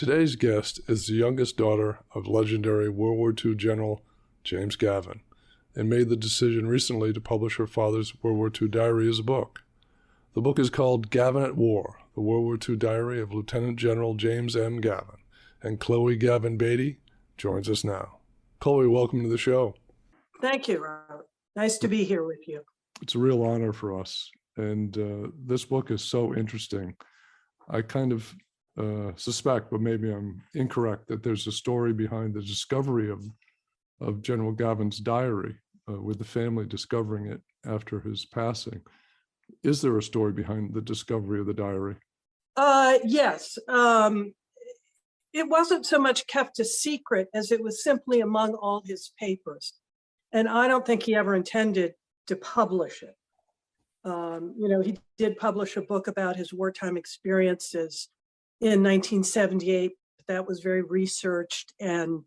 Today's guest is the youngest daughter of legendary World War II General James Gavin, and made the decision recently to publish her father's World War II diary as a book. The book is called Gavin at War, the World War II Diary of Lieutenant General James M. Gavin, and Chloe Gavin Beatty joins us now. Chloe, welcome to the show. Thank you, Robert. Nice to be here with you. It's a real honor for us, and this book is so interesting. I kind of suspect, but maybe I'm incorrect, that there's a story behind the discovery of General Gavin's diary, with the family discovering it after his passing. Is there a story behind the discovery of the diary? Yes. It wasn't so much kept a secret as it was simply among all his papers. And I don't think he ever intended to publish it. He did publish a book about his wartime experiences in 1978. That was very researched and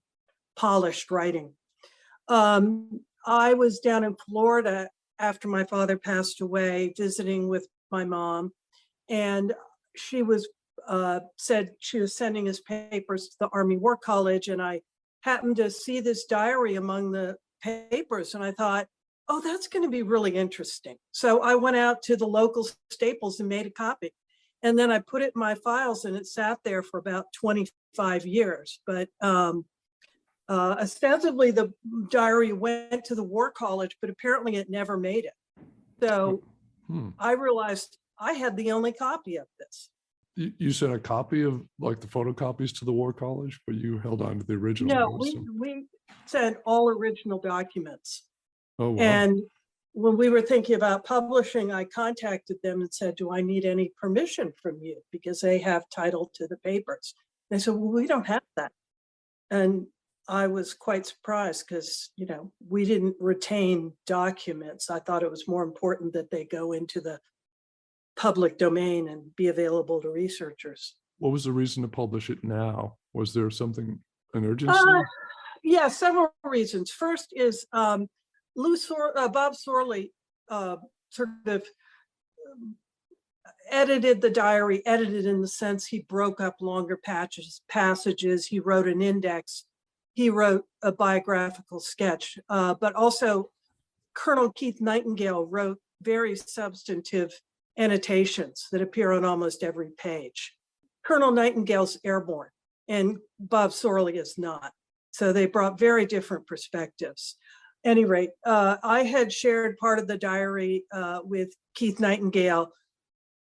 polished writing. I was down in Florida after my father passed away, visiting with my mom, and she was said she was sending his papers to the Army War College, and I happened to see this diary among the papers, and I thought, oh, that's going to be really interesting. So I went out to the local Staples and made a copy. And then I put it in my files, and it sat there for about 25 years. But ostensibly, the diary went to the War College, but apparently it never made it. So I realized I had the only copy of this. You sent a copy of, like, the photocopies to the War College, but you held on to the original? No, we sent all original documents. Oh, wow. And when we were thinking about publishing, I contacted them and said, do I need any permission from you? Because they have title to the papers. They said, well, we don't have that. And I was quite surprised because, we didn't retain documents. I thought it was more important that they go into the public domain and be available to researchers. What was the reason to publish it now? Was there an urgency? Yeah, several reasons. First is Bob Sorley sort of edited the diary, edited in the sense he broke up longer passages. He wrote an index. He wrote a biographical sketch, but also Colonel Keith Nightingale wrote very substantive annotations that appear on almost every page. Colonel Nightingale's airborne, and Bob Sorley is not. So they brought very different perspectives. At any rate, I had shared part of the diary with Keith Nightingale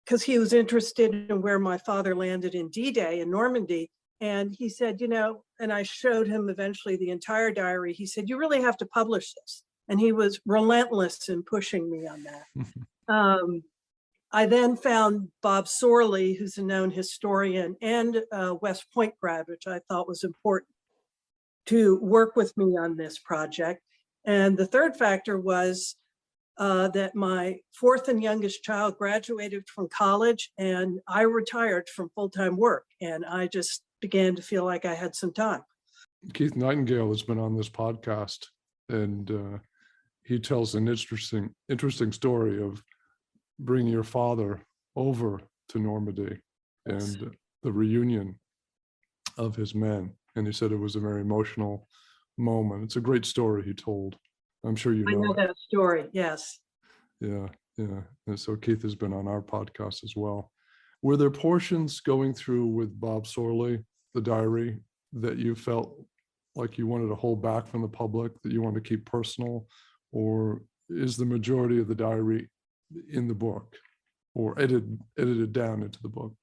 because he was interested in where my father landed in D-Day in Normandy. And he said, and I showed him eventually the entire diary. He said, you really have to publish this. And he was relentless in pushing me on that. I then found Bob Sorley, who's a known historian and West Point grad, which I thought was important, to work with me on this project. And the third factor was that my fourth and youngest child graduated from college, and I retired from full-time work. And I just began to feel like I had some time. Keith Nightingale has been on this podcast, and he tells an interesting story of bringing your father over to Normandy and the reunion of his men. And he said it was a very emotional moment. It's a great story he told. I'm sure you know. I know that story, yes. Yeah. And so Keith has been on our podcast as well. Were there portions going through with Bob Sorley, the diary, that you felt like you wanted to hold back from the public, that you wanted to keep personal? Or is the majority of the diary in the book, or edited down into the book?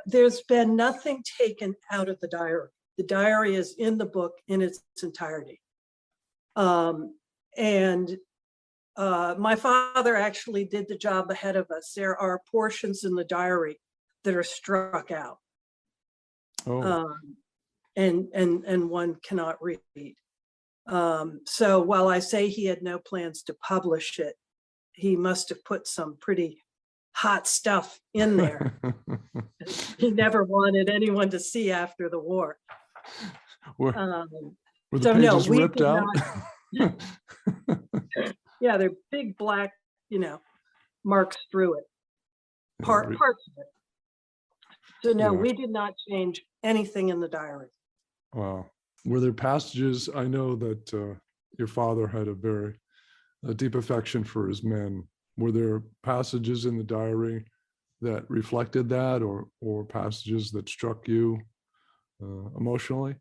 There's been nothing taken out of the diary. The diary is in the book in its entirety. And my father actually did the job ahead of us. There are portions in the diary that are struck out. And one cannot read. So while I say he had no plans to publish it, he must have put some pretty hot stuff in there. He never wanted anyone to see after the war. Were the pages ripped out? Yeah, they're big black, marks through it. Parts of it. So no, Yeah. we did not change anything in the diary. Wow. Were there passages? I know that your father had a deep affection for his men. Were there passages in the diary that reflected that, or passages that struck you emotionally?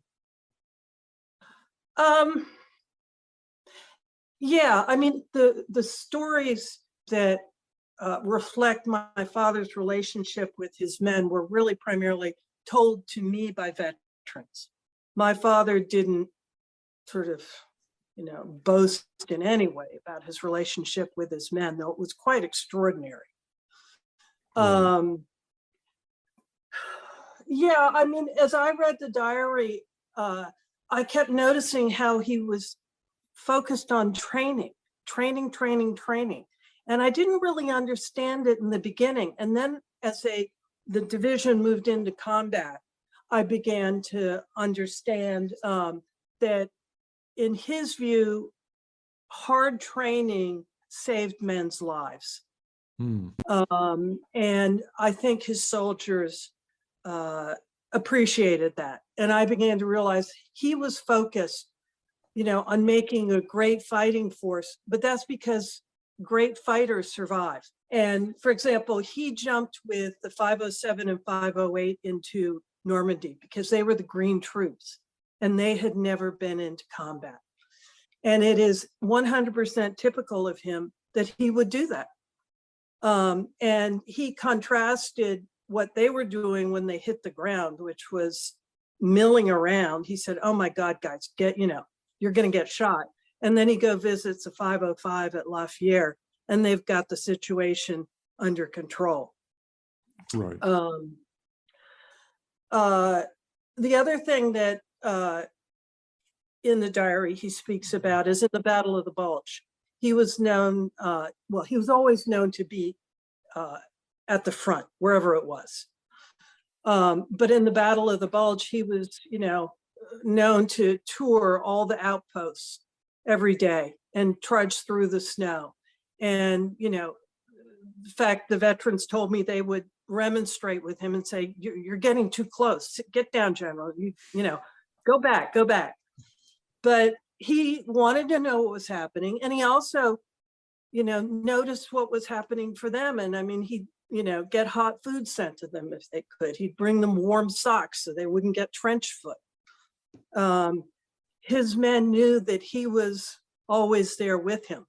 Yeah, I mean, the stories that reflect my father's relationship with his men were really primarily told to me by veterans. My father didn't sort of, boast in any way about his relationship with his men, though it was quite extraordinary. Right. Yeah, I mean, as I read the diary, I kept noticing how he was focused on training. And I didn't really understand it in the beginning. And then as the division moved into combat, I began to understand that in his view, hard training saved men's lives. And I think his soldiers appreciated that. And I began to realize he was focused, on making a great fighting force, but that's because great fighters survive. And for example, he jumped with the 507 and 508 into Normandy because they were the green troops and they had never been into combat. And it is 100% typical of him that he would do that. And he contrasted what they were doing when they hit the ground, which was milling around. He said, "Oh my God, guys, you're going to get shot." And then he visits the 505 at Lafayette, and they've got the situation under control. Right. The other thing that in the diary he speaks about is in the Battle of the Bulge. He was known, he was always known to be at the front, wherever it was. But in the Battle of the Bulge, he was, known to tour all the outposts every day and trudge through the snow. And, in fact, the veterans told me they would remonstrate with him and say, you're getting too close. Get down, General. Go back. But he wanted to know what was happening. And he also, noticed what was happening for them. And I mean, he'd, get hot food sent to them if they could. He'd bring them warm socks so they wouldn't get trench foot. His men knew that he was always there with him.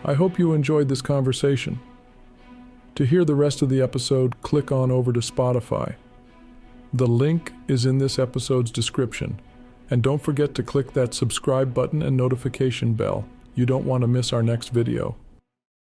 I hope you enjoyed this conversation. To hear the rest of the episode, click on over to Spotify. The link is in this episode's description. And don't forget to click that subscribe button and notification bell. You don't want to miss our next video.